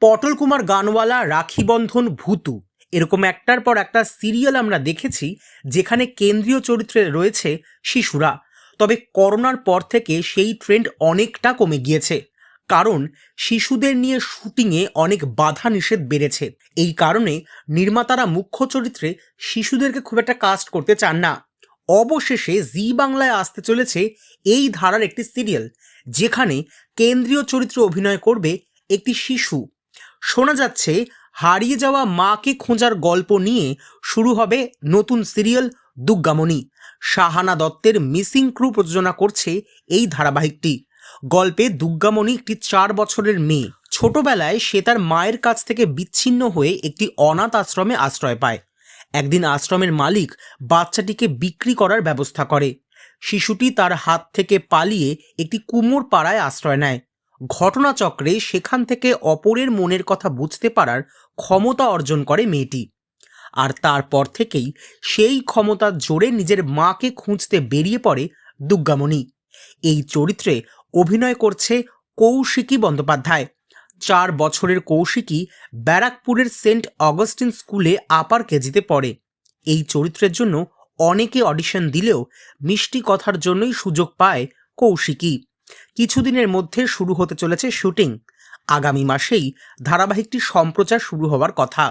পটল কুমার গানওয়ালা, রাখি বন্ধন, ভূতু এরকম একটার পর একটা সিরিয়াল আমরা দেখেছি যেখানে কেন্দ্রীয় চরিত্রে রয়েছে শিশুরা। তবে করোনার পর থেকে সেই ট্রেন্ড অনেকটা কমে গিয়েছে, কারণ শিশুদের নিয়ে শুটিংয়ে অনেক বাধা নিষেধ বেড়েছে। এই কারণে নির্মাতারা মুখ্য চরিত্রে শিশুদেরকে খুব একটা কাস্ট করতে চান না। অবশেষে জি বাংলায় আসতে চলেছে এই ধারার একটি সিরিয়াল, যেখানে কেন্দ্রীয় চরিত্রে অভিনয় করবে একটি শিশু। শোনা যাচ্ছে হারিয়ে যাওয়া মাকে খোঁজার গল্প নিয়ে শুরু হবে নতুন সিরিয়াল দুর্গামণি। সাহানা দত্তের মিসিং ক্রু প্রযোজনা করছে এই ধারাবাহিকটি। গল্পে দুর্গামণি একটি 4 বছরের মেয়ে। ছোটবেলায় সে তার মায়ের কাছ থেকে বিচ্ছিন্ন হয়ে একটি অনাথ আশ্রমে আশ্রয় পায়। একদিন আশ্রমের মালিক বাচ্চাটিকে বিক্রি করার ব্যবস্থা করে। শিশুটি তার হাত থেকে পালিয়ে একটি কুমোর পাড়ায় আশ্রয় নেয়। ঘটনাচক্রে সেখান থেকে অপরের মনের কথা বুঝতে পারার ক্ষমতা অর্জন করে মেয়েটি, আর তারপর থেকেই সেই ক্ষমতার জোরে নিজের মাকে খুঁজতে বেরিয়ে পড়ে দুর্গামণি। এই চরিত্রে অভিনয় করছে কৌশিকী বন্দ্যোপাধ্যায়। 4 বছরের কৌশিকী ব্যারাকপুরের সেন্ট অগস্টিন স্কুলে আপার কেজিতে পড়ে। এই চরিত্রের জন্য অনেকে অডিশন দিলেও মিষ্টি কথার জন্যই সুযোগ পায় কৌশিকী। কিছুদিনের মধ্যে শুরু হতে চলেছে শুটিং। আগামী মাসেই ধারাবাহিকটি সম্প্রচার শুরু হওয়ার কথা।